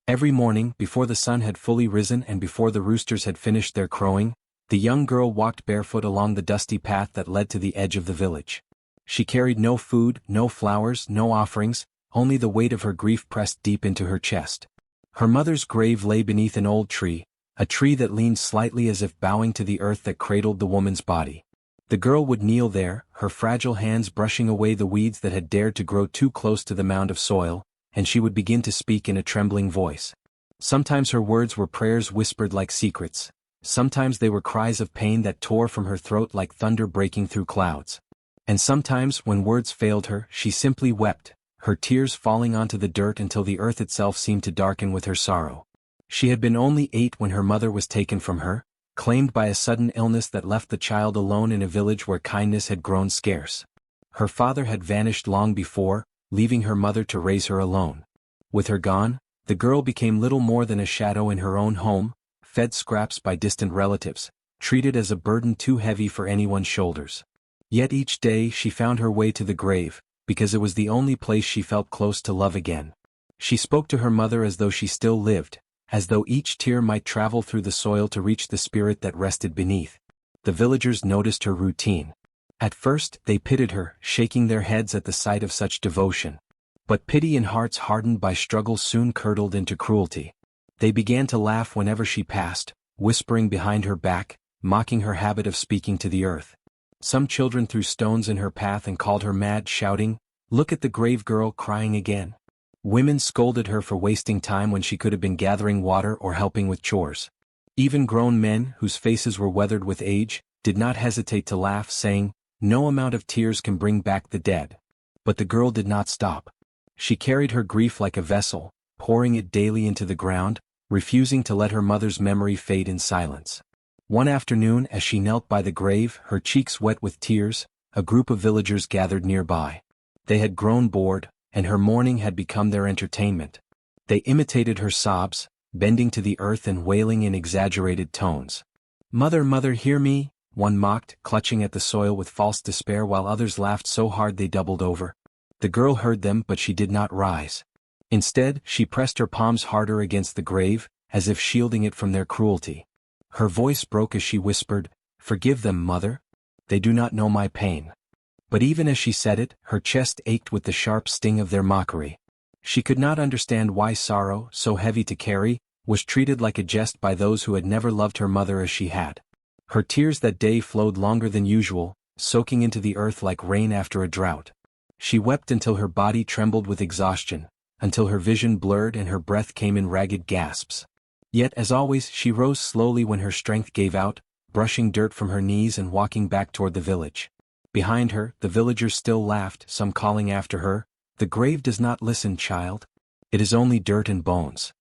Every morning, before the sun had fully risen and before the roosters had finished their crowing, the young girl walked barefoot along the dusty path that led to the edge of the village. She carried no food, no flowers, no offerings, only the weight of her grief pressed deep into her chest. Her mother's grave lay beneath an old tree, a tree that leaned slightly as if bowing to the earth that cradled the woman's body. The girl would kneel there, her fragile hands brushing away the weeds that had dared to grow too close to the mound of soil, and she would begin to speak in a trembling voice. Sometimes her words were prayers whispered like secrets. Sometimes they were cries of pain that tore from her throat like thunder breaking through clouds. And sometimes, when words failed her, she simply wept, her tears falling onto the dirt until the earth itself seemed to darken with her sorrow. She had been only 8 when her mother was taken from her, claimed by a sudden illness that left the child alone in a village where kindness had grown scarce. Her father had vanished long before, leaving her mother to raise her alone. With her gone, the girl became little more than a shadow in her own home, fed scraps by distant relatives, treated as a burden too heavy for anyone's shoulders. Yet each day she found her way to the grave, because it was the only place she felt close to love again. She spoke to her mother as though she still lived, as though each tear might travel through the soil to reach the spirit that rested beneath. The villagers noticed her routine. At first, they pitied her, shaking their heads at the sight of such devotion. But pity in hearts hardened by struggle soon curdled into cruelty. They began to laugh whenever she passed, whispering behind her back, mocking her habit of speaking to the earth. Some children threw stones in her path and called her mad, shouting, "Look at the grave girl crying again." Women scolded her for wasting time when she could have been gathering water or helping with chores. Even grown men, whose faces were weathered with age, did not hesitate to laugh, saying, "No amount of tears can bring back the dead." But the girl did not stop. She carried her grief like a vessel, pouring it daily into the ground, refusing to let her mother's memory fade in silence. One afternoon, as she knelt by the grave, her cheeks wet with tears, a group of villagers gathered nearby. They had grown bored, and her mourning had become their entertainment. They imitated her sobs, bending to the earth and wailing in exaggerated tones. "Mother, mother, hear me," one mocked, clutching at the soil with false despair while others laughed so hard they doubled over. The girl heard them, but she did not rise. Instead, she pressed her palms harder against the grave, as if shielding it from their cruelty. Her voice broke as she whispered, "Forgive them, mother. They do not know my pain." But even as she said it, her chest ached with the sharp sting of their mockery. She could not understand why sorrow, so heavy to carry, was treated like a jest by those who had never loved her mother as she had. Her tears that day flowed longer than usual, soaking into the earth like rain after a drought. She wept until her body trembled with exhaustion, until her vision blurred and her breath came in ragged gasps. Yet as always she rose slowly when her strength gave out, brushing dirt from her knees and walking back toward the village. Behind her, the villagers still laughed, some calling after her, "The grave does not listen, child. It is only dirt and bones."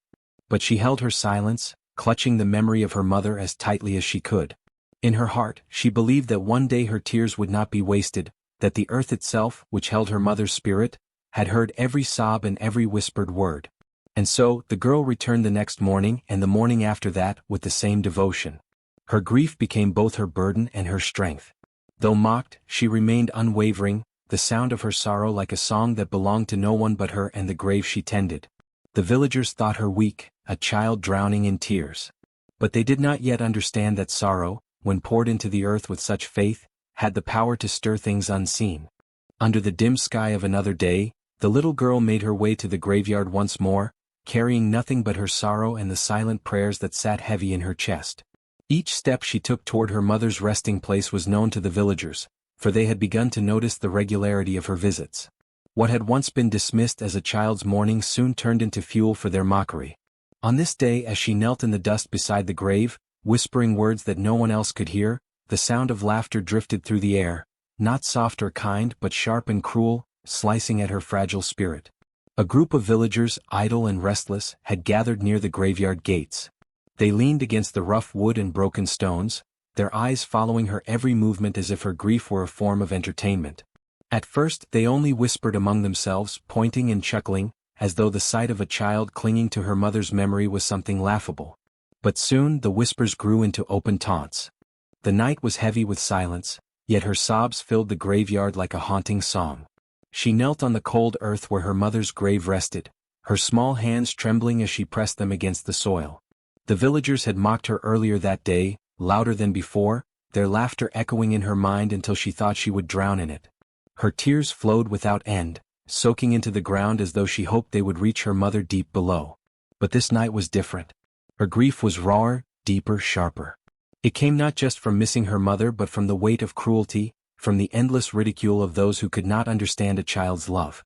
But she held her silence, clutching the memory of her mother as tightly as she could. In her heart, she believed that one day her tears would not be wasted, that the earth itself, which held her mother's spirit, had heard every sob and every whispered word. And so, the girl returned the next morning and the morning after that with the same devotion. Her grief became both her burden and her strength. Though mocked, she remained unwavering, the sound of her sorrow like a song that belonged to no one but her and the grave she tended. The villagers thought her weak, a child drowning in tears. But they did not yet understand that sorrow, when poured into the earth with such faith, had the power to stir things unseen. Under the dim sky of another day, the little girl made her way to the graveyard once more, carrying nothing but her sorrow and the silent prayers that sat heavy in her chest. Each step she took toward her mother's resting place was known to the villagers, for they had begun to notice the regularity of her visits. What had once been dismissed as a child's mourning soon turned into fuel for their mockery. On this day, as she knelt in the dust beside the grave, whispering words that no one else could hear, the sound of laughter drifted through the air, not soft or kind but sharp and cruel, slicing at her fragile spirit. A group of villagers, idle and restless, had gathered near the graveyard gates. They leaned against the rough wood and broken stones, their eyes following her every movement as if her grief were a form of entertainment. At first they only whispered among themselves, pointing and chuckling, as though the sight of a child clinging to her mother's memory was something laughable. But soon the whispers grew into open taunts. The night was heavy with silence, yet her sobs filled the graveyard like a haunting song. She knelt on the cold earth where her mother's grave rested, her small hands trembling as she pressed them against the soil. The villagers had mocked her earlier that day, louder than before, their laughter echoing in her mind until she thought she would drown in it. Her tears flowed without end, soaking into the ground as though she hoped they would reach her mother deep below. But this night was different. Her grief was rawer, deeper, sharper. It came not just from missing her mother but from the weight of cruelty, from the endless ridicule of those who could not understand a child's love.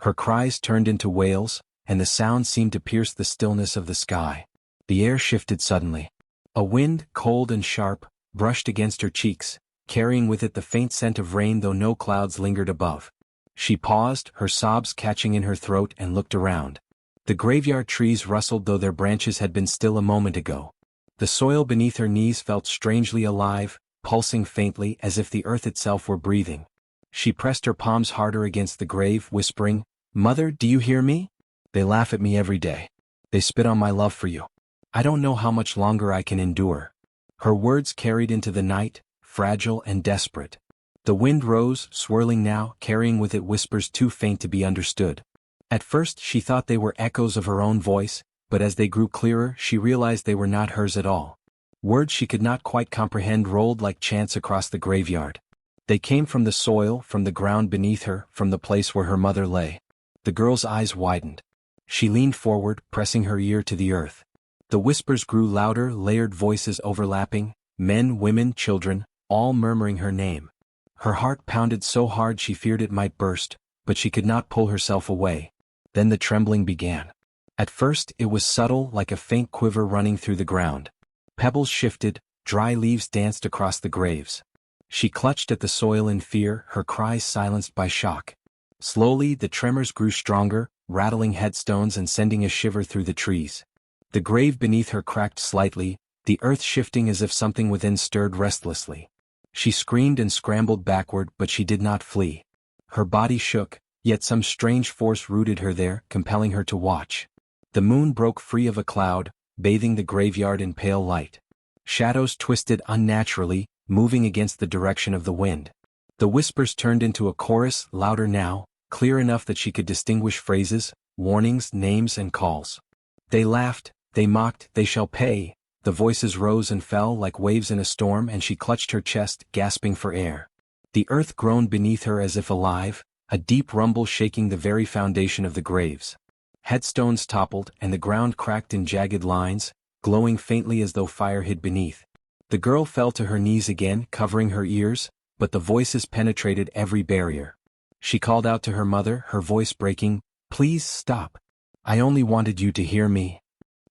Her cries turned into wails, and the sound seemed to pierce the stillness of the sky. The air shifted suddenly. A wind, cold and sharp, brushed against her cheeks, carrying with it the faint scent of rain though no clouds lingered above. She paused, her sobs catching in her throat, and looked around. The graveyard trees rustled though their branches had been still a moment ago. The soil beneath her knees felt strangely alive, pulsing faintly as if the earth itself were breathing. She pressed her palms harder against the grave, whispering, "Mother, do you hear me? They laugh at me every day. They spit on my love for you. I don't know how much longer I can endure." Her words carried into the night, fragile and desperate. The wind rose, swirling now, carrying with it whispers too faint to be understood. At first she thought they were echoes of her own voice, but as they grew clearer she realized they were not hers at all. Words she could not quite comprehend rolled like chants across the graveyard. They came from the soil, from the ground beneath her, from the place where her mother lay. The girl's eyes widened. She leaned forward, pressing her ear to the earth. The whispers grew louder, layered voices overlapping, men, women, children, all murmuring her name. Her heart pounded so hard she feared it might burst, but she could not pull herself away. Then the trembling began. At first it was subtle, like a faint quiver running through the ground. Pebbles shifted, dry leaves danced across the graves. She clutched at the soil in fear, her cries silenced by shock. Slowly the tremors grew stronger, rattling headstones and sending a shiver through the trees. The grave beneath her cracked slightly, the earth shifting as if something within stirred restlessly. She screamed and scrambled backward, but she did not flee. Her body shook, yet some strange force rooted her there, compelling her to watch. The moon broke free of a cloud, bathing the graveyard in pale light. Shadows twisted unnaturally, moving against the direction of the wind. The whispers turned into a chorus, louder now, clear enough that she could distinguish phrases, warnings, names, and calls. They laughed, they mocked, they shall pay. The voices rose and fell like waves in a storm, and she clutched her chest, gasping for air. The earth groaned beneath her as if alive, a deep rumble shaking the very foundation of the graves. Headstones toppled, and the ground cracked in jagged lines, glowing faintly as though fire hid beneath. The girl fell to her knees again, covering her ears, but the voices penetrated every barrier. She called out to her mother, her voice breaking, "Please stop. I only wanted you to hear me."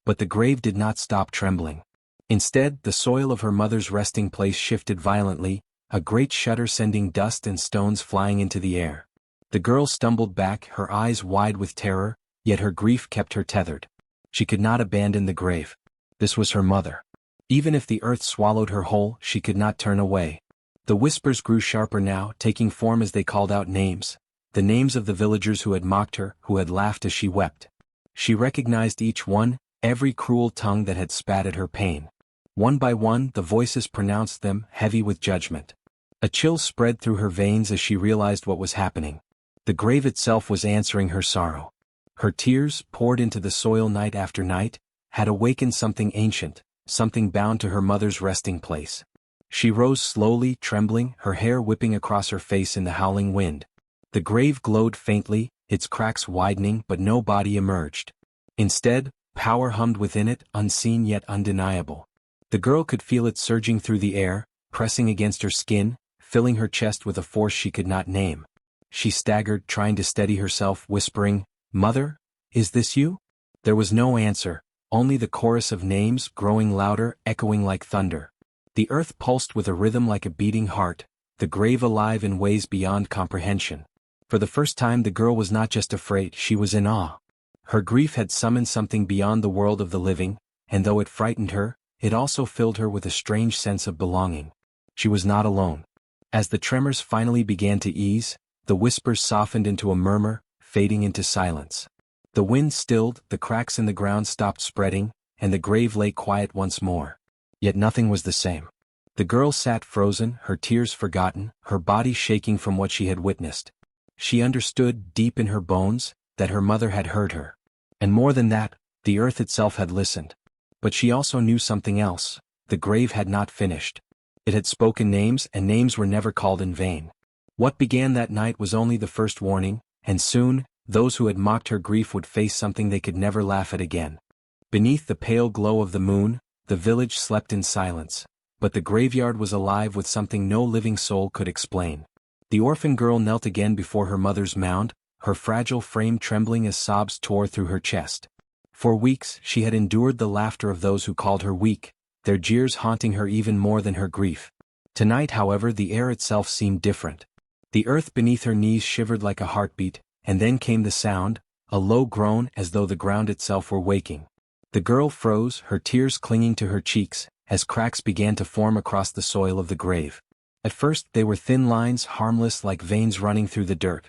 But the grave did not stop trembling. Instead, the soil of her mother's resting place shifted violently, a great shudder sending dust and stones flying into the air. The girl stumbled back, her eyes wide with terror, yet her grief kept her tethered. She could not abandon the grave. This was her mother. Even if the earth swallowed her whole, she could not turn away. The whispers grew sharper now, taking form as they called out names. The names of the villagers who had mocked her, who had laughed as she wept. She recognized each one, every cruel tongue that had spat at her pain. One by one, the voices pronounced them, heavy with judgment. A chill spread through her veins as she realized what was happening. The grave itself was answering her sorrow. Her tears, poured into the soil night after night, had awakened something ancient, something bound to her mother's resting place. She rose slowly, trembling, her hair whipping across her face in the howling wind. The grave glowed faintly, its cracks widening, but no body emerged. Instead, power hummed within it, unseen yet undeniable. The girl could feel it surging through the air, pressing against her skin, filling her chest with a force she could not name. She staggered, trying to steady herself, whispering, "Mother, is this you?" There was no answer, only the chorus of names, growing louder, echoing like thunder. The earth pulsed with a rhythm like a beating heart, the grave alive in ways beyond comprehension. For the first time the girl was not just afraid, she was in awe. Her grief had summoned something beyond the world of the living, and though it frightened her, it also filled her with a strange sense of belonging. She was not alone. As the tremors finally began to ease, the whispers softened into a murmur, fading into silence. The wind stilled, the cracks in the ground stopped spreading, and the grave lay quiet once more. Yet nothing was the same. The girl sat frozen, her tears forgotten, her body shaking from what she had witnessed. She understood, deep in her bones, that her mother had heard her. And more than that, the earth itself had listened. But she also knew something else. The grave had not finished. It had spoken names, and names were never called in vain. What began that night was only the first warning, and soon, those who had mocked her grief would face something they could never laugh at again. Beneath the pale glow of the moon, the village slept in silence, but the graveyard was alive with something no living soul could explain. The orphan girl knelt again before her mother's mound, her fragile frame trembling as sobs tore through her chest. For weeks she had endured the laughter of those who called her weak, their jeers haunting her even more than her grief. Tonight, however, the air itself seemed different. The earth beneath her knees shivered like a heartbeat, and then came the sound, a low groan as though the ground itself were waking. The girl froze, her tears clinging to her cheeks, as cracks began to form across the soil of the grave. At first they were thin lines, harmless like veins running through the dirt.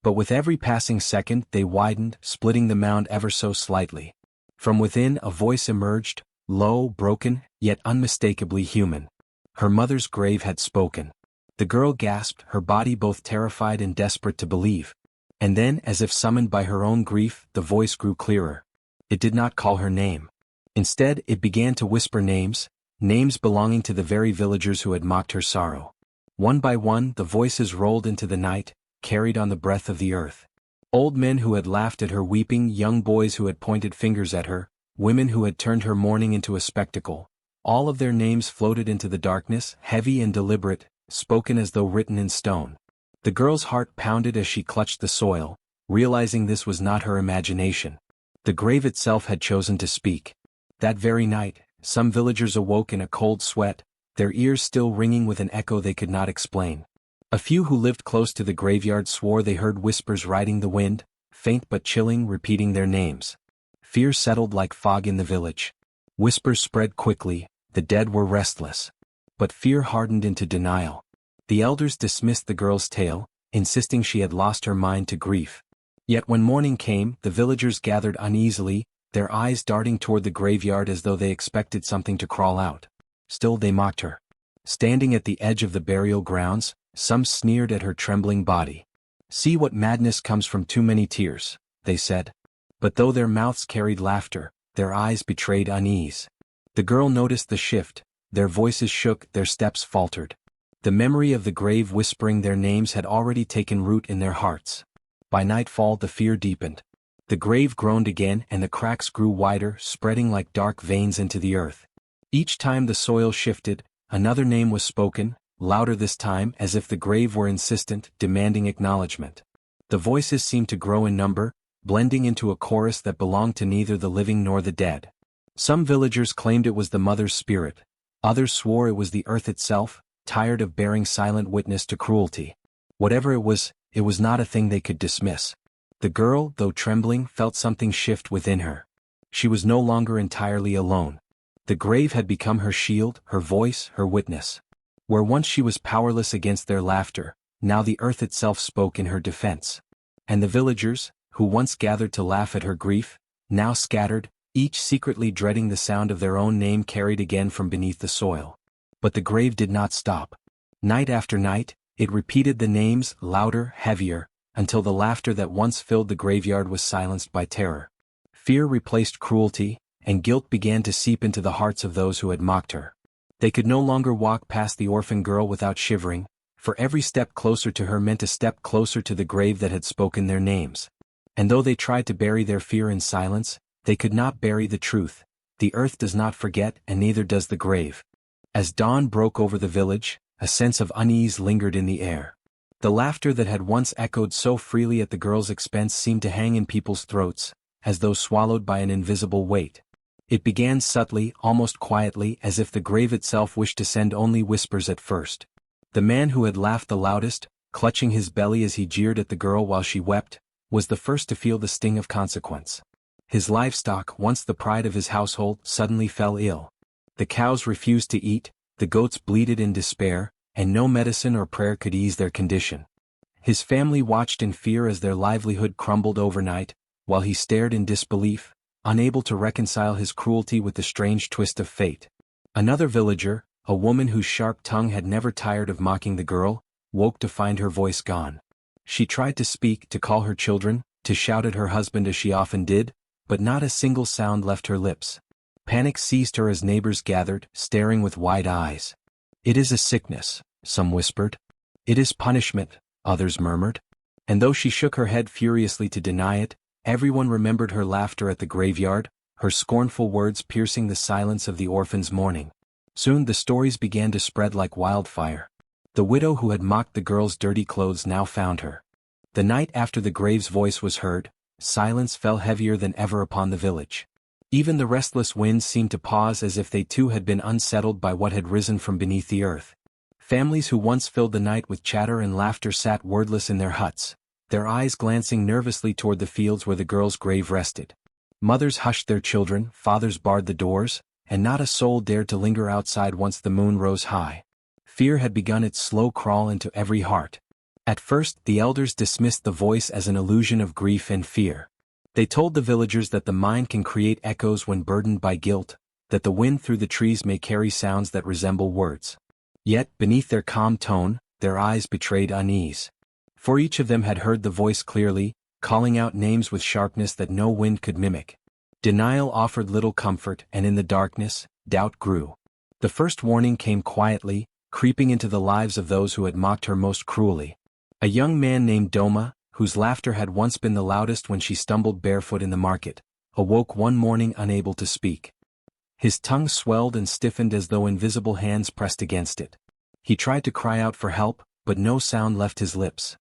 But with every passing second they widened, splitting the mound ever so slightly. From within a voice emerged, low, broken, yet unmistakably human. Her mother's grave had spoken. The girl gasped, her body both terrified and desperate to believe. And then, as if summoned by her own grief, the voice grew clearer. It did not call her name. Instead, it began to whisper names, names belonging to the very villagers who had mocked her sorrow. One by one, the voices rolled into the night, carried on the breath of the earth. Old men who had laughed at her weeping, young boys who had pointed fingers at her, women who had turned her mourning into a spectacle. All of their names floated into the darkness, heavy and deliberate, spoken as though written in stone. The girl's heart pounded as she clutched the soil, realizing this was not her imagination. The grave itself had chosen to speak. That very night, some villagers awoke in a cold sweat, their ears still ringing with an echo they could not explain. A few who lived close to the graveyard swore they heard whispers riding the wind, faint but chilling, repeating their names. Fear settled like fog in the village. Whispers spread quickly, the dead were restless. But fear hardened into denial. The elders dismissed the girl's tale, insisting she had lost her mind to grief. Yet when morning came, the villagers gathered uneasily, their eyes darting toward the graveyard as though they expected something to crawl out. Still they mocked her. Standing at the edge of the burial grounds, some sneered at her trembling body. "See what madness comes from too many tears," they said. But though their mouths carried laughter, their eyes betrayed unease. The girl noticed the shift, their voices shook, their steps faltered. The memory of the grave whispering their names had already taken root in their hearts. By nightfall the fear deepened. The grave groaned again and the cracks grew wider, spreading like dark veins into the earth. Each time the soil shifted, another name was spoken, louder this time, as if the grave were insistent, demanding acknowledgement. The voices seemed to grow in number, blending into a chorus that belonged to neither the living nor the dead. Some villagers claimed it was the mother's spirit. Others swore it was the earth itself, tired of bearing silent witness to cruelty. Whatever it was not a thing they could dismiss. The girl, though trembling, felt something shift within her. She was no longer entirely alone. The grave had become her shield, her voice, her witness. Where once she was powerless against their laughter, now the earth itself spoke in her defense. And the villagers, who once gathered to laugh at her grief, now scattered, each secretly dreading the sound of their own name carried again from beneath the soil. But the grave did not stop. Night after night, it repeated the names, louder, heavier, until the laughter that once filled the graveyard was silenced by terror. Fear replaced cruelty, and guilt began to seep into the hearts of those who had mocked her. They could no longer walk past the orphan girl without shivering, for every step closer to her meant a step closer to the grave that had spoken their names. And though they tried to bury their fear in silence, they could not bury the truth. The earth does not forget, and neither does the grave. As dawn broke over the village, a sense of unease lingered in the air. The laughter that had once echoed so freely at the girl's expense seemed to hang in people's throats, as though swallowed by an invisible weight. It began subtly, almost quietly, as if the grave itself wished to send only whispers at first. The man who had laughed the loudest, clutching his belly as he jeered at the girl while she wept, was the first to feel the sting of consequence. His livestock, once the pride of his household, suddenly fell ill. The cows refused to eat, the goats bleated in despair, and no medicine or prayer could ease their condition. His family watched in fear as their livelihood crumbled overnight, while he stared in disbelief, unable to reconcile his cruelty with the strange twist of fate. Another villager, a woman whose sharp tongue had never tired of mocking the girl, woke to find her voice gone. She tried to speak, to call her children, to shout at her husband as she often did, but not a single sound left her lips. Panic seized her as neighbors gathered, staring with wide eyes. "It is a sickness," some whispered. "It is punishment," others murmured. And though she shook her head furiously to deny it, everyone remembered her laughter at the graveyard, her scornful words piercing the silence of the orphan's mourning. Soon the stories began to spread like wildfire. The widow who had mocked the girl's dirty clothes now found her. The night after the grave's voice was heard, silence fell heavier than ever upon the village. Even the restless winds seemed to pause as if they too had been unsettled by what had risen from beneath the earth. Families who once filled the night with chatter and laughter sat wordless in their huts, their eyes glancing nervously toward the fields where the girl's grave rested. Mothers hushed their children, fathers barred the doors, and not a soul dared to linger outside once the moon rose high. Fear had begun its slow crawl into every heart. At first, the elders dismissed the voice as an illusion of grief and fear. They told the villagers that the mind can create echoes when burdened by guilt, that the wind through the trees may carry sounds that resemble words. Yet, beneath their calm tone, their eyes betrayed unease. For each of them had heard the voice clearly, calling out names with sharpness that no wind could mimic. Denial offered little comfort, and in the darkness, doubt grew. The first warning came quietly, creeping into the lives of those who had mocked her most cruelly. A young man named Doma, whose laughter had once been the loudest when she stumbled barefoot in the market, awoke one morning unable to speak. His tongue swelled and stiffened as though invisible hands pressed against it. He tried to cry out for help, but no sound left his lips.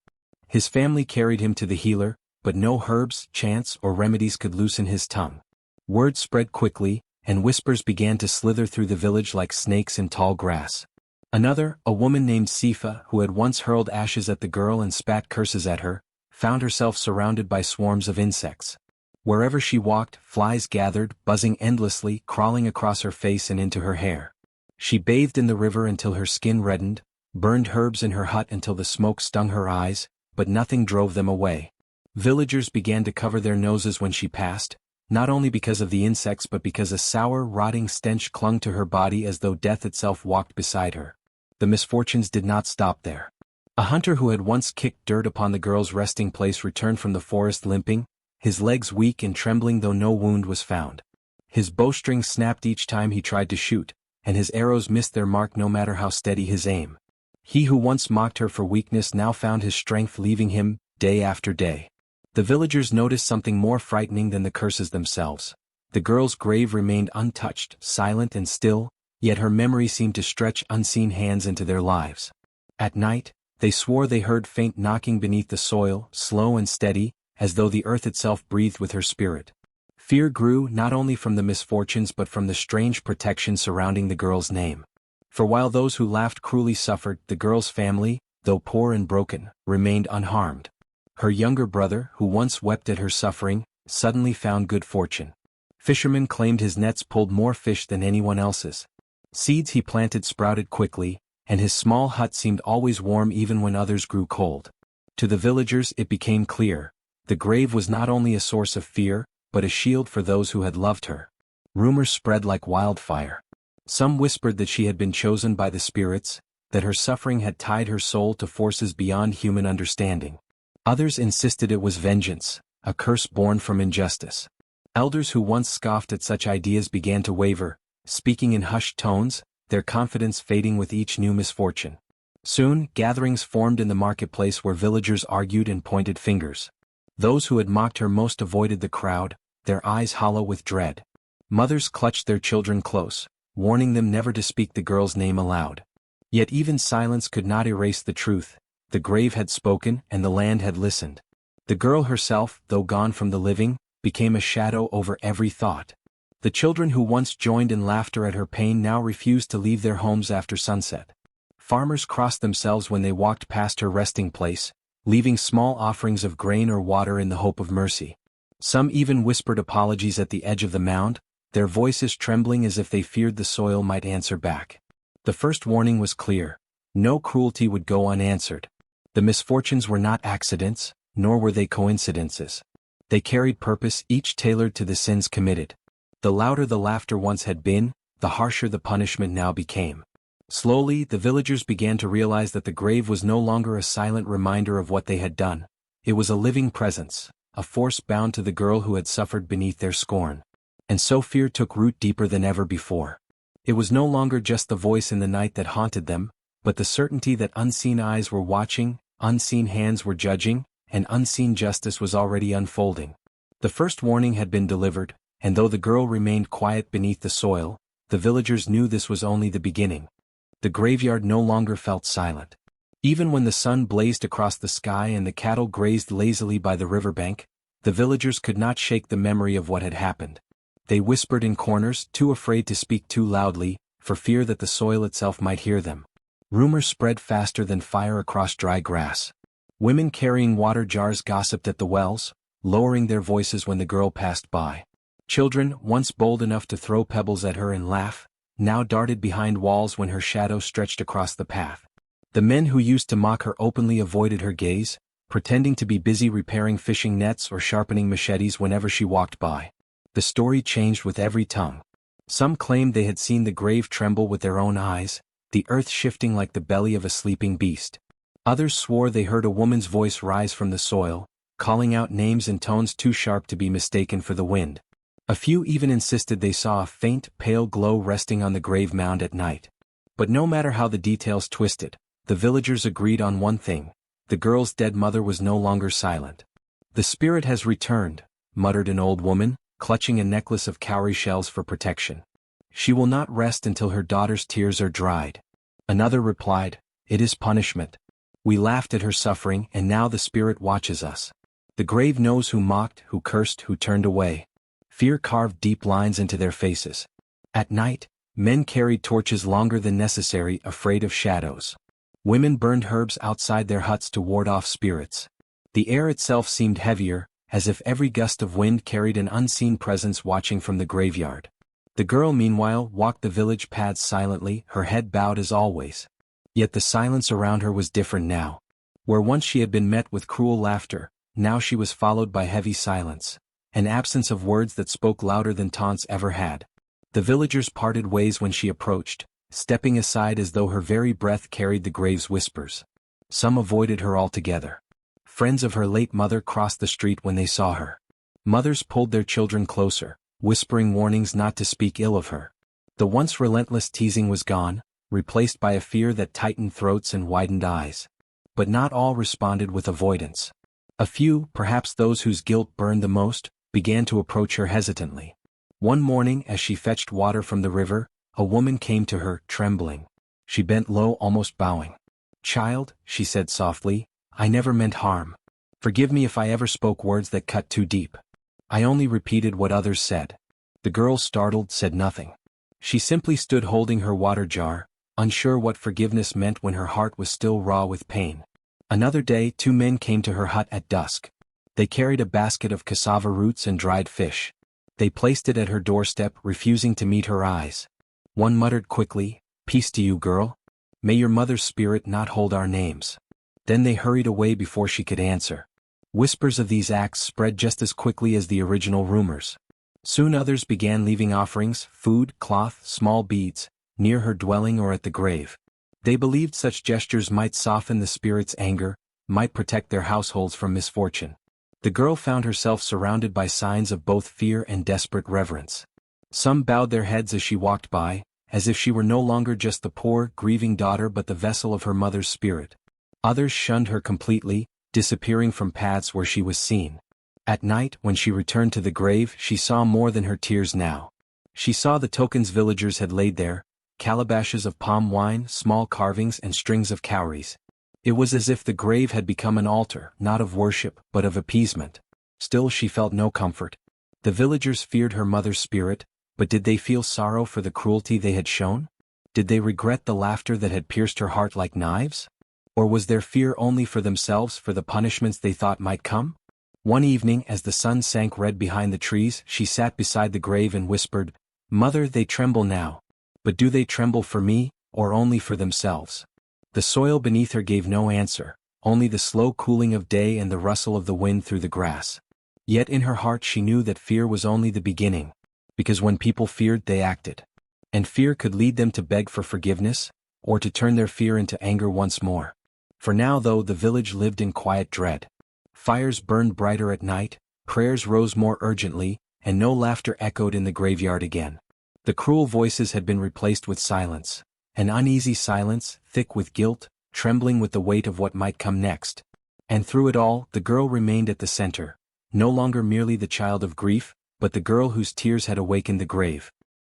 His family carried him to the healer, but no herbs, chants, or remedies could loosen his tongue. Word spread quickly, and whispers began to slither through the village like snakes in tall grass. Another, a woman named Sifa, who had once hurled ashes at the girl and spat curses at her, found herself surrounded by swarms of insects. Wherever she walked, flies gathered, buzzing endlessly, crawling across her face and into her hair. She bathed in the river until her skin reddened, burned herbs in her hut until the smoke stung her eyes, but nothing drove them away. Villagers began to cover their noses when she passed, not only because of the insects but because a sour, rotting stench clung to her body as though death itself walked beside her. The misfortunes did not stop there. A hunter who had once kicked dirt upon the girl's resting place returned from the forest limping, his legs weak and trembling though no wound was found. His bowstring snapped each time he tried to shoot, and his arrows missed their mark no matter how steady his aim. He who once mocked her for weakness now found his strength leaving him, day after day. The villagers noticed something more frightening than the curses themselves. The girl's grave remained untouched, silent and still, yet her memory seemed to stretch unseen hands into their lives. At night, they swore they heard faint knocking beneath the soil, slow and steady, as though the earth itself breathed with her spirit. Fear grew not only from the misfortunes but from the strange protection surrounding the girl's name. For while those who laughed cruelly suffered, the girl's family, though poor and broken, remained unharmed. Her younger brother, who once wept at her suffering, suddenly found good fortune. Fishermen claimed his nets pulled more fish than anyone else's. Seeds he planted sprouted quickly, and his small hut seemed always warm even when others grew cold. To the villagers it became clear, the grave was not only a source of fear, but a shield for those who had loved her. Rumors spread like wildfire. Some whispered that she had been chosen by the spirits, that her suffering had tied her soul to forces beyond human understanding. Others insisted it was vengeance, a curse born from injustice. Elders who once scoffed at such ideas began to waver, speaking in hushed tones, their confidence fading with each new misfortune. Soon, gatherings formed in the marketplace where villagers argued and pointed fingers. Those who had mocked her most avoided the crowd, their eyes hollow with dread. Mothers clutched their children close, warning them never to speak the girl's name aloud. Yet even silence could not erase the truth. The grave had spoken and the land had listened. The girl herself, though gone from the living, became a shadow over every thought. The children who once joined in laughter at her pain now refused to leave their homes after sunset. Farmers crossed themselves when they walked past her resting place, leaving small offerings of grain or water in the hope of mercy. Some even whispered apologies at the edge of the mound, their voices trembling as if they feared the soil might answer back. The first warning was clear: no cruelty would go unanswered. The misfortunes were not accidents, nor were they coincidences. They carried purpose, each tailored to the sins committed. The louder the laughter once had been, the harsher the punishment now became. Slowly, the villagers began to realize that the grave was no longer a silent reminder of what they had done. It was a living presence, a force bound to the girl who had suffered beneath their scorn. And so fear took root deeper than ever before. It was no longer just the voice in the night that haunted them, but the certainty that unseen eyes were watching, unseen hands were judging, and unseen justice was already unfolding. The first warning had been delivered, and though the girl remained quiet beneath the soil, the villagers knew this was only the beginning. The graveyard no longer felt silent. Even when the sun blazed across the sky and the cattle grazed lazily by the riverbank, the villagers could not shake the memory of what had happened. They whispered in corners, too afraid to speak too loudly, for fear that the soil itself might hear them. Rumors spread faster than fire across dry grass. Women carrying water jars gossiped at the wells, lowering their voices when the girl passed by. Children, once bold enough to throw pebbles at her and laugh, now darted behind walls when her shadow stretched across the path. The men who used to mock her openly avoided her gaze, pretending to be busy repairing fishing nets or sharpening machetes whenever she walked by. The story changed with every tongue. Some claimed they had seen the grave tremble with their own eyes, the earth shifting like the belly of a sleeping beast. Others swore they heard a woman's voice rise from the soil, calling out names in tones too sharp to be mistaken for the wind. A few even insisted they saw a faint, pale glow resting on the grave mound at night. But no matter how the details twisted, the villagers agreed on one thing: the girl's dead mother was no longer silent. "The spirit has returned," muttered an old woman, clutching a necklace of cowrie shells for protection. "She will not rest until her daughter's tears are dried." Another replied, "It is punishment. We laughed at her suffering and now the spirit watches us. The grave knows who mocked, who cursed, who turned away." Fear carved deep lines into their faces. At night, men carried torches longer than necessary, afraid of shadows. Women burned herbs outside their huts to ward off spirits. The air itself seemed heavier, as if every gust of wind carried an unseen presence watching from the graveyard. The girl, meanwhile, walked the village paths silently, her head bowed as always. Yet the silence around her was different now. Where once she had been met with cruel laughter, now she was followed by heavy silence, an absence of words that spoke louder than taunts ever had. The villagers parted ways when she approached, stepping aside as though her very breath carried the grave's whispers. Some avoided her altogether. Friends of her late mother crossed the street when they saw her. Mothers pulled their children closer, whispering warnings not to speak ill of her. The once relentless teasing was gone, replaced by a fear that tightened throats and widened eyes. But not all responded with avoidance. A few, perhaps those whose guilt burned the most, began to approach her hesitantly. One morning, as she fetched water from the river, a woman came to her, trembling. She bent low, almost bowing. "Child," she said softly, "I never meant harm. Forgive me if I ever spoke words that cut too deep. I only repeated what others said." The girl, startled, said nothing. She simply stood holding her water jar, unsure what forgiveness meant when her heart was still raw with pain. Another day, two men came to her hut at dusk. They carried a basket of cassava roots and dried fish. They placed it at her doorstep, refusing to meet her eyes. One muttered quickly, "Peace to you, girl. May your mother's spirit not hold our names." Then they hurried away before she could answer. Whispers of these acts spread just as quickly as the original rumors. Soon others began leaving offerings, food, cloth, small beads, near her dwelling or at the grave. They believed such gestures might soften the spirit's anger, might protect their households from misfortune. The girl found herself surrounded by signs of both fear and desperate reverence. Some bowed their heads as she walked by, as if she were no longer just the poor, grieving daughter but the vessel of her mother's spirit. Others shunned her completely, disappearing from paths where she was seen. At night, when she returned to the grave, she saw more than her tears now. She saw the tokens villagers had laid there: calabashes of palm wine, small carvings, and strings of cowries. It was as if the grave had become an altar, not of worship, but of appeasement. Still she felt no comfort. The villagers feared her mother's spirit, but did they feel sorrow for the cruelty they had shown? Did they regret the laughter that had pierced her heart like knives? Or was their fear only for themselves, for the punishments they thought might come? One evening, as the sun sank red behind the trees, she sat beside the grave and whispered, "Mother, they tremble now. But do they tremble for me, or only for themselves?" The soil beneath her gave no answer, only the slow cooling of day and the rustle of the wind through the grass. Yet in her heart she knew that fear was only the beginning, because when people feared, they acted. And fear could lead them to beg for forgiveness, or to turn their fear into anger once more. For now, though, the village lived in quiet dread. Fires burned brighter at night, prayers rose more urgently, and no laughter echoed in the graveyard again. The cruel voices had been replaced with silence, an uneasy silence, thick with guilt, trembling with the weight of what might come next. And through it all, the girl remained at the center, no longer merely the child of grief, but the girl whose tears had awakened the grave.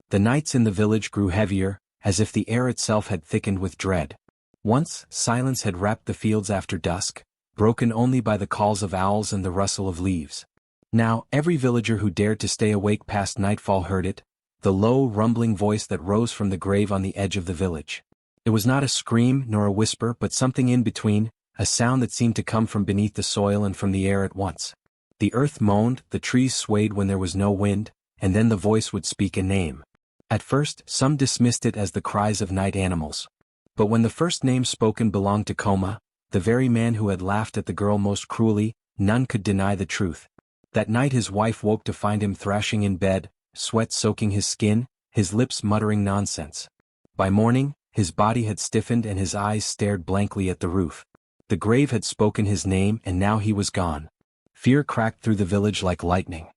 The nights in the village grew heavier, as if the air itself had thickened with dread. Once, silence had wrapped the fields after dusk, broken only by the calls of owls and the rustle of leaves. Now, every villager who dared to stay awake past nightfall heard it, the low, rumbling voice that rose from the grave on the edge of the village. It was not a scream nor a whisper but something in between, a sound that seemed to come from beneath the soil and from the air at once. The earth moaned, the trees swayed when there was no wind, and then the voice would speak a name. At first, some dismissed it as the cries of night animals. But when the first name spoken belonged to Koma, the very man who had laughed at the girl most cruelly, none could deny the truth. That night his wife woke to find him thrashing in bed, sweat soaking his skin, his lips muttering nonsense. By morning, his body had stiffened and his eyes stared blankly at the roof. The grave had spoken his name and now he was gone. Fear cracked through the village like lightning.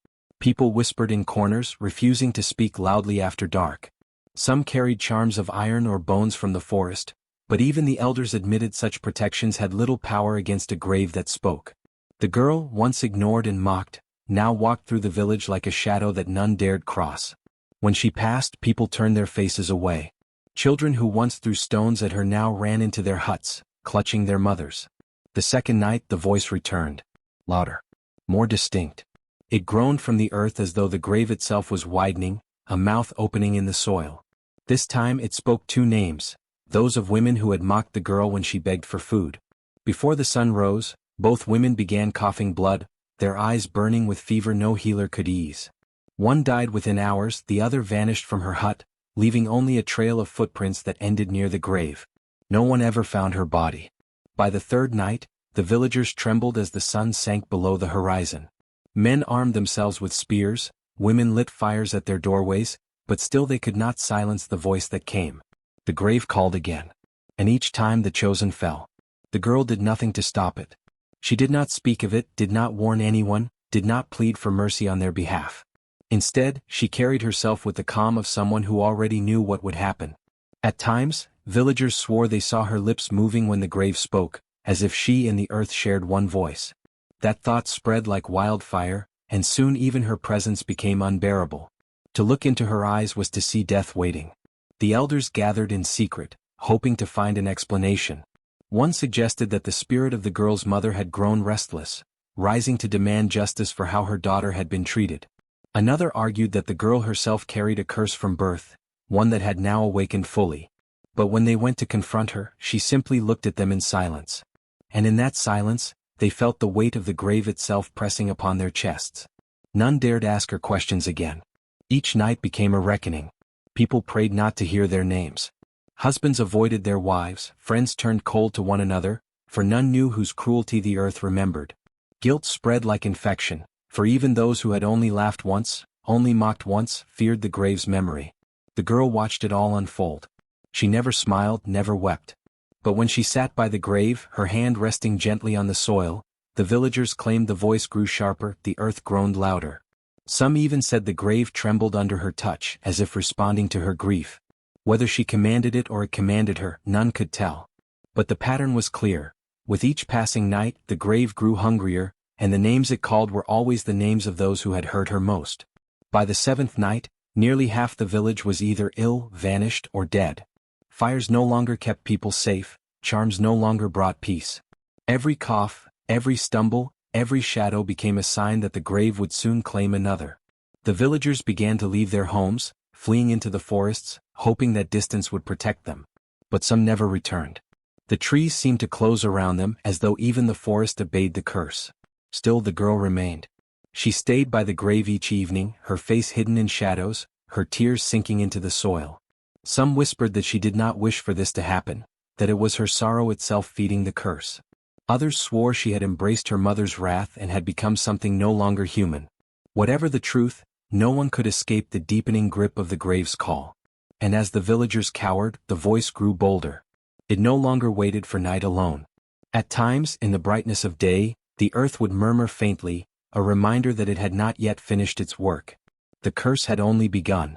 People whispered in corners, refusing to speak loudly after dark. Some carried charms of iron or bones from the forest, but even the elders admitted such protections had little power against a grave that spoke. The girl, once ignored and mocked, now walked through the village like a shadow that none dared cross. When she passed, people turned their faces away. Children who once threw stones at her now ran into their huts, clutching their mothers. The second night the voice returned. Louder. More distinct. It groaned from the earth as though the grave itself was widening, a mouth opening in the soil. This time it spoke two names, those of women who had mocked the girl when she begged for food. Before the sun rose, both women began coughing blood, their eyes burning with fever no healer could ease. One died within hours, the other vanished from her hut, leaving only a trail of footprints that ended near the grave. No one ever found her body. By the third night, the villagers trembled as the sun sank below the horizon. Men armed themselves with spears, women lit fires at their doorways, but still they could not silence the voice that came. The grave called again. And each time the chosen fell. The girl did nothing to stop it. She did not speak of it, did not warn anyone, did not plead for mercy on their behalf. Instead, she carried herself with the calm of someone who already knew what would happen. At times, villagers swore they saw her lips moving when the grave spoke, as if she and the earth shared one voice. That thought spread like wildfire, and soon even her presence became unbearable. To look into her eyes was to see death waiting. The elders gathered in secret, hoping to find an explanation. One suggested that the spirit of the girl's mother had grown restless, rising to demand justice for how her daughter had been treated. Another argued that the girl herself carried a curse from birth, one that had now awakened fully. But when they went to confront her, she simply looked at them in silence. And in that silence, they felt the weight of the grave itself pressing upon their chests. None dared ask her questions again. Each night became a reckoning. People prayed not to hear their names. Husbands avoided their wives, friends turned cold to one another, for none knew whose cruelty the earth remembered. Guilt spread like infection, for even those who had only laughed once, only mocked once, feared the grave's memory. The girl watched it all unfold. She never smiled, never wept. But when she sat by the grave, her hand resting gently on the soil, the villagers claimed the voice grew sharper, the earth groaned louder. Some even said the grave trembled under her touch, as if responding to her grief. Whether she commanded it or it commanded her, none could tell. But the pattern was clear. With each passing night, the grave grew hungrier, and the names it called were always the names of those who had hurt her most. By the seventh night, nearly half the village was either ill, vanished, or dead. Fires no longer kept people safe, charms no longer brought peace. Every cough, every stumble, every shadow became a sign that the grave would soon claim another. The villagers began to leave their homes, fleeing into the forests, hoping that distance would protect them. But some never returned. The trees seemed to close around them as though even the forest obeyed the curse. Still the girl remained. She stayed by the grave each evening, her face hidden in shadows, her tears sinking into the soil. Some whispered that she did not wish for this to happen, that it was her sorrow itself feeding the curse. Others swore she had embraced her mother's wrath and had become something no longer human. Whatever the truth, no one could escape the deepening grip of the grave's call. And as the villagers cowered, the voice grew bolder. It no longer waited for night alone. At times, in the brightness of day, the earth would murmur faintly, a reminder that it had not yet finished its work. The curse had only begun.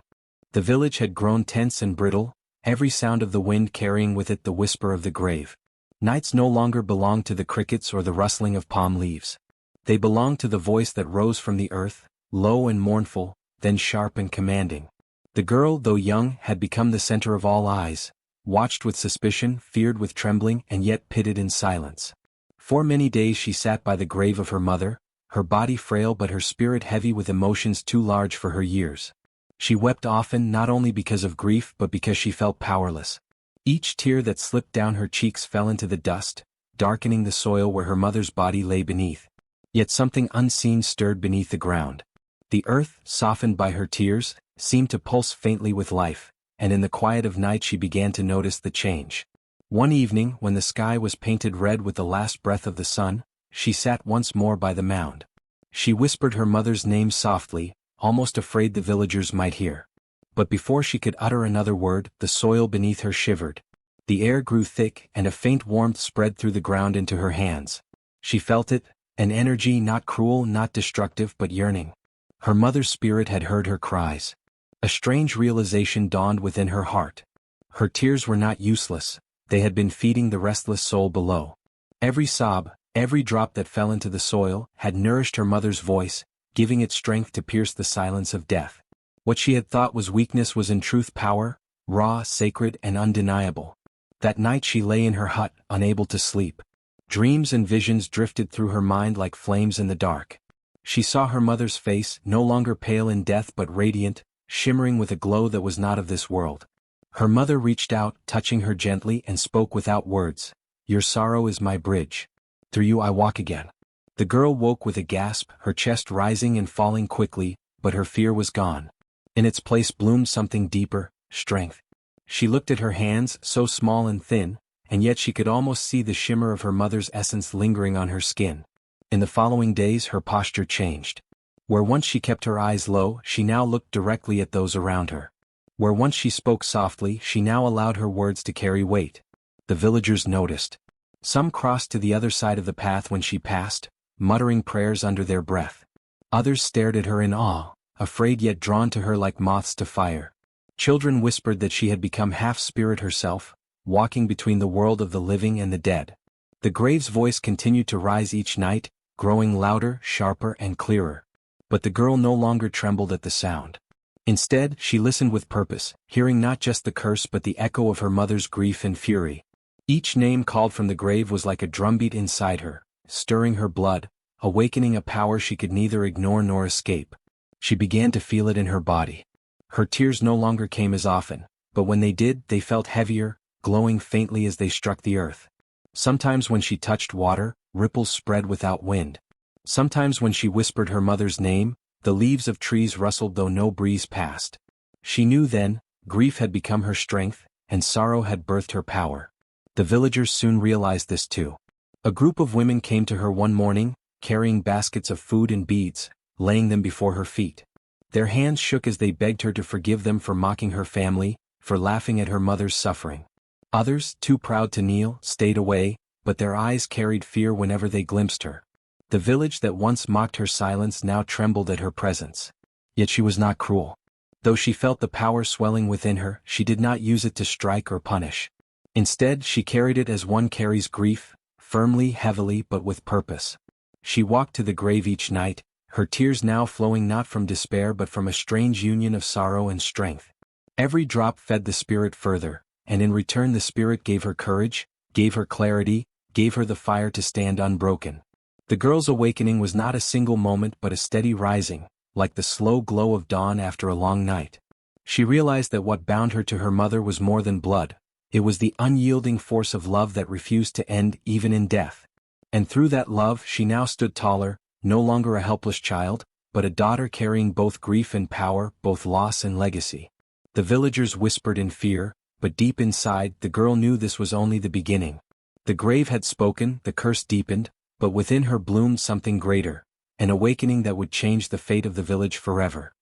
The village had grown tense and brittle, every sound of the wind carrying with it the whisper of the grave. Nights no longer belonged to the crickets or the rustling of palm leaves. They belonged to the voice that rose from the earth, low and mournful, then sharp and commanding. The girl, though young, had become the center of all eyes, watched with suspicion, feared with trembling, and yet pitied in silence. For many days she sat by the grave of her mother, her body frail but her spirit heavy with emotions too large for her years. She wept often not only because of grief but because she felt powerless. Each tear that slipped down her cheeks fell into the dust, darkening the soil where her mother's body lay beneath. Yet something unseen stirred beneath the ground. The earth, softened by her tears, seemed to pulse faintly with life, and in the quiet of night she began to notice the change. One evening, when the sky was painted red with the last breath of the sun, she sat once more by the mound. She whispered her mother's name softly, almost afraid the villagers might hear. But before she could utter another word, the soil beneath her shivered. The air grew thick and a faint warmth spread through the ground into her hands. She felt it, an energy not cruel, not destructive but yearning. Her mother's spirit had heard her cries. A strange realization dawned within her heart. Her tears were not useless, they had been feeding the restless soul below. Every sob, every drop that fell into the soil, had nourished her mother's voice, giving it strength to pierce the silence of death. What she had thought was weakness was in truth power, raw, sacred, and undeniable. That night she lay in her hut, unable to sleep. Dreams and visions drifted through her mind like flames in the dark. She saw her mother's face, no longer pale in death but radiant, shimmering with a glow that was not of this world. Her mother reached out, touching her gently, and spoke without words. "Your sorrow is my bridge. Through you I walk again." The girl woke with a gasp, her chest rising and falling quickly, but her fear was gone. In its place bloomed something deeper, strength. She looked at her hands, so small and thin, and yet she could almost see the shimmer of her mother's essence lingering on her skin. In the following days her posture changed. Where once she kept her eyes low, she now looked directly at those around her. Where once she spoke softly, she now allowed her words to carry weight. The villagers noticed. Some crossed to the other side of the path when she passed, muttering prayers under their breath. Others stared at her in awe, afraid yet drawn to her like moths to fire. Children whispered that she had become half spirit herself, walking between the world of the living and the dead. The grave's voice continued to rise each night, growing louder, sharper, and clearer. But the girl no longer trembled at the sound. Instead, she listened with purpose, hearing not just the curse but the echo of her mother's grief and fury. Each name called from the grave was like a drumbeat inside her, stirring her blood, awakening a power she could neither ignore nor escape. She began to feel it in her body. Her tears no longer came as often, but when they did, they felt heavier, glowing faintly as they struck the earth. Sometimes when she touched water, ripples spread without wind. Sometimes when she whispered her mother's name, the leaves of trees rustled though no breeze passed. She knew then, grief had become her strength, and sorrow had birthed her power. The villagers soon realized this too. A group of women came to her one morning, carrying baskets of food and beads, laying them before her feet. Their hands shook as they begged her to forgive them for mocking her family, for laughing at her mother's suffering. Others, too proud to kneel, stayed away, but their eyes carried fear whenever they glimpsed her. The village that once mocked her silence now trembled at her presence. Yet she was not cruel. Though she felt the power swelling within her, she did not use it to strike or punish. Instead, she carried it as one carries grief, firmly, heavily, but with purpose. She walked to the grave each night, her tears now flowing not from despair but from a strange union of sorrow and strength. Every drop fed the spirit further, and in return the spirit gave her courage, gave her clarity, gave her the fire to stand unbroken. The girl's awakening was not a single moment but a steady rising, like the slow glow of dawn after a long night. She realized that what bound her to her mother was more than blood, it was the unyielding force of love that refused to end even in death. And through that love she now stood taller, no longer a helpless child, but a daughter carrying both grief and power, both loss and legacy. The villagers whispered in fear, but deep inside the girl knew this was only the beginning. The grave had spoken, the curse deepened, but within her bloomed something greater, an awakening that would change the fate of the village forever.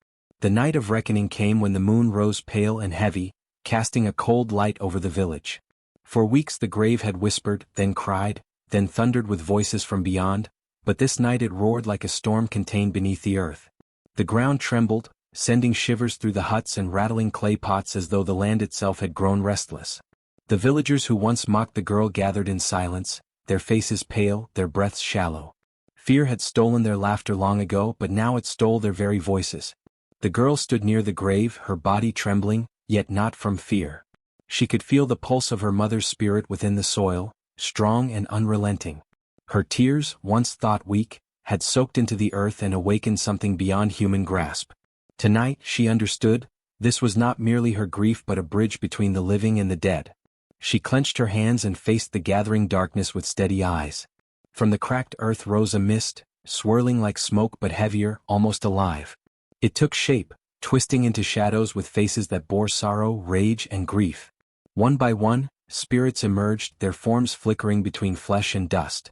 The night of reckoning came when the moon rose pale and heavy, casting a cold light over the village. For weeks the grave had whispered, then cried, then thundered with voices from beyond, but this night it roared like a storm contained beneath the earth. The ground trembled, sending shivers through the huts and rattling clay pots as though the land itself had grown restless. The villagers who once mocked the girl gathered in silence, their faces pale, their breaths shallow. Fear had stolen their laughter long ago, but now it stole their very voices. The girl stood near the grave, her body trembling, yet not from fear. She could feel the pulse of her mother's spirit within the soil, strong and unrelenting. Her tears, once thought weak, had soaked into the earth and awakened something beyond human grasp. Tonight, she understood, this was not merely her grief but a bridge between the living and the dead. She clenched her hands and faced the gathering darkness with steady eyes. From the cracked earth rose a mist, swirling like smoke but heavier, almost alive. It took shape, twisting into shadows with faces that bore sorrow, rage, and grief. One by one, spirits emerged, their forms flickering between flesh and dust.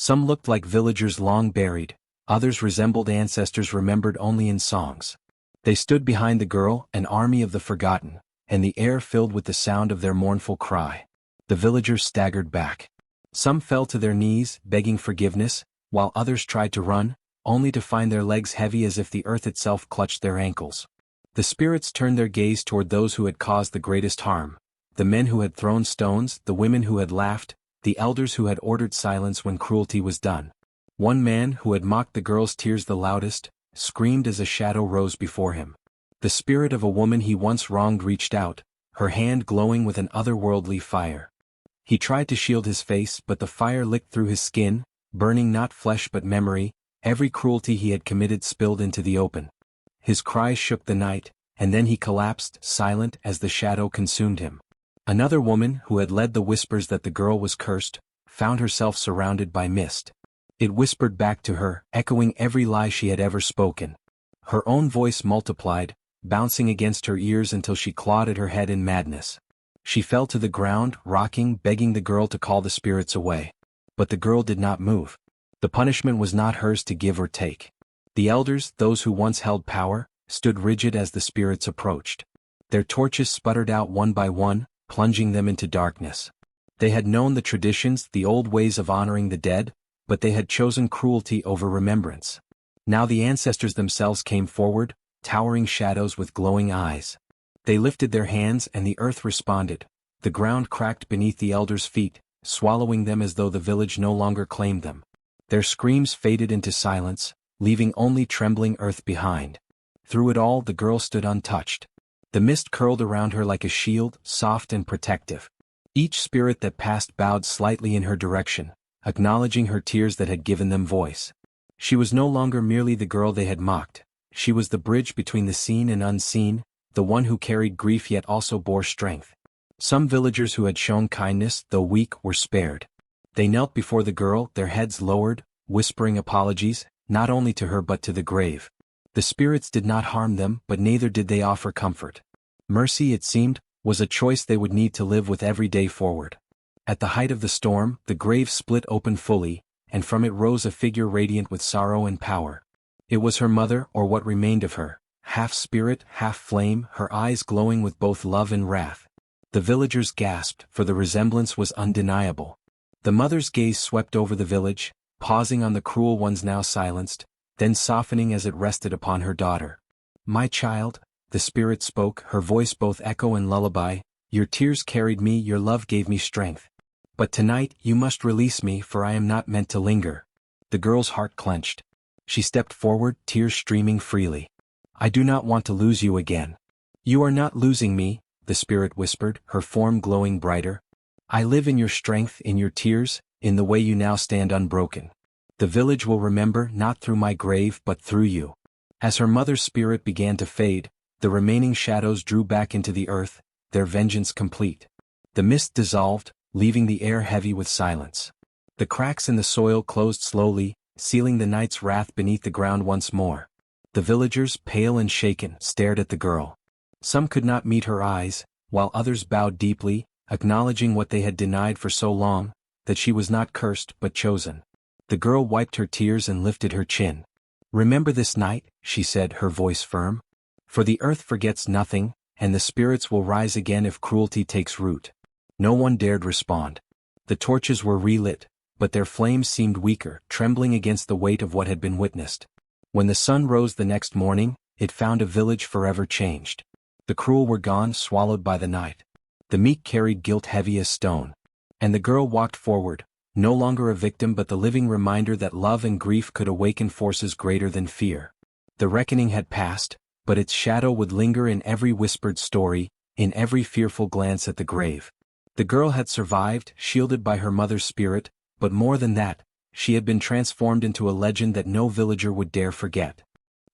Some looked like villagers long buried, others resembled ancestors remembered only in songs. They stood behind the girl, an army of the forgotten, and the air filled with the sound of their mournful cry. The villagers staggered back. Some fell to their knees, begging forgiveness, while others tried to run, only to find their legs heavy as if the earth itself clutched their ankles. The spirits turned their gaze toward those who had caused the greatest harm. The men who had thrown stones, the women who had laughed, the elders who had ordered silence when cruelty was done. One man, who had mocked the girl's tears the loudest, screamed as a shadow rose before him. The spirit of a woman he once wronged reached out, her hand glowing with an otherworldly fire. He tried to shield his face, but the fire licked through his skin, burning not flesh but memory. Every cruelty he had committed spilled into the open. His cries shook the night, and then he collapsed, silent as the shadow consumed him. Another woman, who had led the whispers that the girl was cursed, found herself surrounded by mist. It whispered back to her, echoing every lie she had ever spoken. Her own voice multiplied, bouncing against her ears until she clawed at her head in madness. She fell to the ground, rocking, begging the girl to call the spirits away. But the girl did not move. The punishment was not hers to give or take. The elders, those who once held power, stood rigid as the spirits approached. Their torches sputtered out one by one, plunging them into darkness. They had known the traditions, the old ways of honoring the dead, but they had chosen cruelty over remembrance. Now the ancestors themselves came forward, towering shadows with glowing eyes. They lifted their hands and the earth responded. The ground cracked beneath the elders' feet, swallowing them as though the village no longer claimed them. Their screams faded into silence, leaving only trembling earth behind. Through it all the girl stood untouched. The mist curled around her like a shield, soft and protective. Each spirit that passed bowed slightly in her direction, acknowledging her tears that had given them voice. She was no longer merely the girl they had mocked. She was the bridge between the seen and unseen, the one who carried grief yet also bore strength. Some villagers who had shown kindness, though weak, were spared. They knelt before the girl, their heads lowered, whispering apologies, not only to her but to the grave. The spirits did not harm them, but neither did they offer comfort. Mercy, it seemed, was a choice they would need to live with every day forward. At the height of the storm, the grave split open fully, and from it rose a figure radiant with sorrow and power. It was her mother, or what remained of her, half spirit, half flame, her eyes glowing with both love and wrath. The villagers gasped, for the resemblance was undeniable. The mother's gaze swept over the village, pausing on the cruel ones now silenced, then softening as it rested upon her daughter. "My child," the spirit spoke, her voice both echo and lullaby, "your tears carried me, your love gave me strength. But tonight you must release me, for I am not meant to linger." The girl's heart clenched. She stepped forward, tears streaming freely. "I do not want to lose you again." "You are not losing me," the spirit whispered, her form glowing brighter. "I live in your strength, in your tears, in the way you now stand unbroken. The village will remember, not through my grave but through you." As her mother's spirit began to fade, the remaining shadows drew back into the earth, their vengeance complete. The mist dissolved, leaving the air heavy with silence. The cracks in the soil closed slowly, sealing the night's wrath beneath the ground once more. The villagers, pale and shaken, stared at the girl. Some could not meet her eyes, while others bowed deeply, acknowledging what they had denied for so long, that she was not cursed but chosen. The girl wiped her tears and lifted her chin. "Remember this night," she said, her voice firm. "For the earth forgets nothing, and the spirits will rise again if cruelty takes root." No one dared respond. The torches were relit, but their flames seemed weaker, trembling against the weight of what had been witnessed. When the sun rose the next morning, it found a village forever changed. The cruel were gone, swallowed by the night. The meek carried guilt heavy as stone. And the girl walked forward, no longer a victim but the living reminder that love and grief could awaken forces greater than fear. The reckoning had passed, but its shadow would linger in every whispered story, in every fearful glance at the grave. The girl had survived, shielded by her mother's spirit, but more than that, she had been transformed into a legend that no villager would dare forget.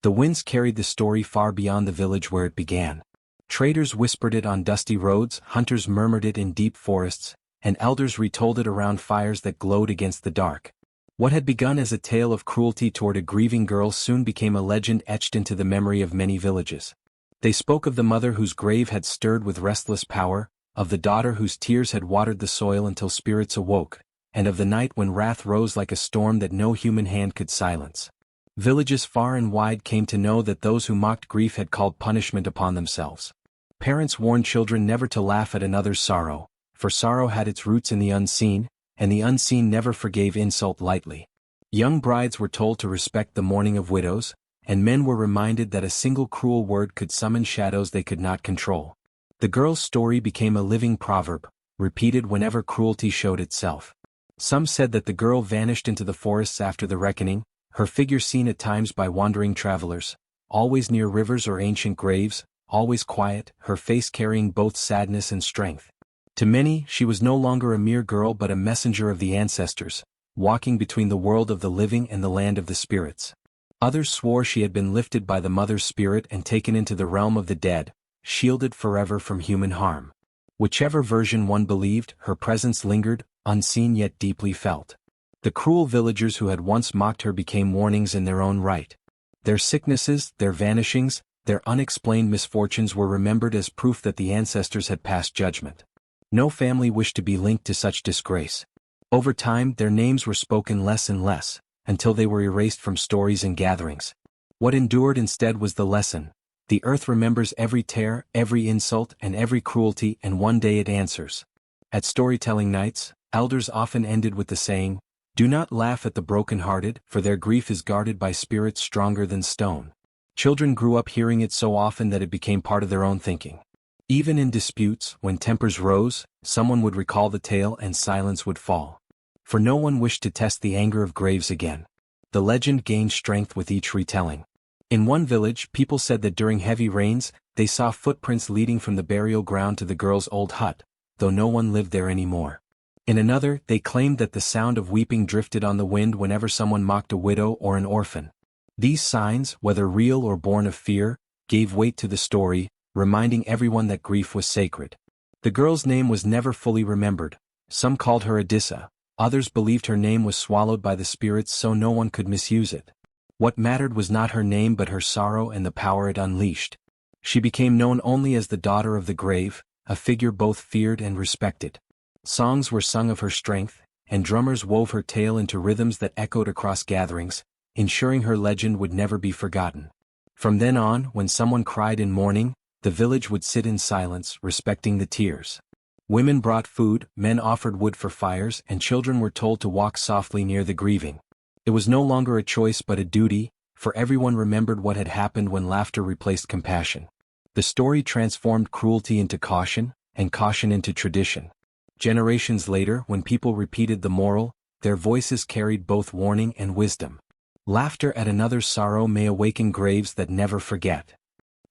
The winds carried the story far beyond the village where it began. Traders whispered it on dusty roads, hunters murmured it in deep forests, and elders retold it around fires that glowed against the dark. What had begun as a tale of cruelty toward a grieving girl soon became a legend etched into the memory of many villages. They spoke of the mother whose grave had stirred with restless power, of the daughter whose tears had watered the soil until spirits awoke, and of the night when wrath rose like a storm that no human hand could silence. Villages far and wide came to know that those who mocked grief had called punishment upon themselves. Parents warned children never to laugh at another's sorrow, for sorrow had its roots in the unseen, and the unseen never forgave insult lightly. Young brides were told to respect the mourning of widows, and men were reminded that a single cruel word could summon shadows they could not control. The girl's story became a living proverb, repeated whenever cruelty showed itself. Some said that the girl vanished into the forests after the reckoning, her figure seen at times by wandering travelers, always near rivers or ancient graves, always quiet, her face carrying both sadness and strength. To many, she was no longer a mere girl but a messenger of the ancestors, walking between the world of the living and the land of the spirits. Others swore she had been lifted by the mother's spirit and taken into the realm of the dead, shielded forever from human harm. Whichever version one believed, her presence lingered, unseen yet deeply felt. The cruel villagers who had once mocked her became warnings in their own right. Their sicknesses, their vanishings, their unexplained misfortunes were remembered as proof that the ancestors had passed judgment. No family wished to be linked to such disgrace. Over time, their names were spoken less and less, until they were erased from stories and gatherings. What endured instead was the lesson. The earth remembers every tear, every insult, and every cruelty, and one day it answers. At storytelling nights, elders often ended with the saying, "Do not laugh at the broken-hearted, for their grief is guarded by spirits stronger than stone." Children grew up hearing it so often that it became part of their own thinking. Even in disputes, when tempers rose, someone would recall the tale and silence would fall. For no one wished to test the anger of graves again. The legend gained strength with each retelling. In one village, people said that during heavy rains, they saw footprints leading from the burial ground to the girl's old hut, though no one lived there anymore. In another, they claimed that the sound of weeping drifted on the wind whenever someone mocked a widow or an orphan. These signs, whether real or born of fear, gave weight to the story, reminding everyone that grief was sacred. The girl's name was never fully remembered. Some called her Adissa, others believed her name was swallowed by the spirits so no one could misuse it. What mattered was not her name but her sorrow and the power it unleashed. She became known only as the daughter of the grave, a figure both feared and respected. Songs were sung of her strength, and drummers wove her tale into rhythms that echoed across gatherings, ensuring her legend would never be forgotten. From then on, when someone cried in mourning, the village would sit in silence, respecting the tears. Women brought food, men offered wood for fires, and children were told to walk softly near the grieving. It was no longer a choice but a duty, for everyone remembered what had happened when laughter replaced compassion. The story transformed cruelty into caution, and caution into tradition. Generations later, when people repeated the moral, their voices carried both warning and wisdom. Laughter at another's sorrow may awaken graves that never forget.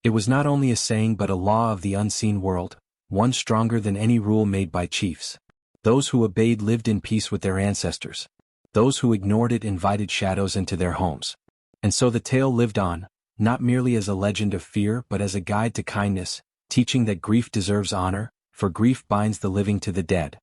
It was not only a saying but a law of the unseen world, one stronger than any rule made by chiefs. Those who obeyed lived in peace with their ancestors. Those who ignored it invited shadows into their homes. And so the tale lived on, not merely as a legend of fear but as a guide to kindness, teaching that grief deserves honor, for grief binds the living to the dead.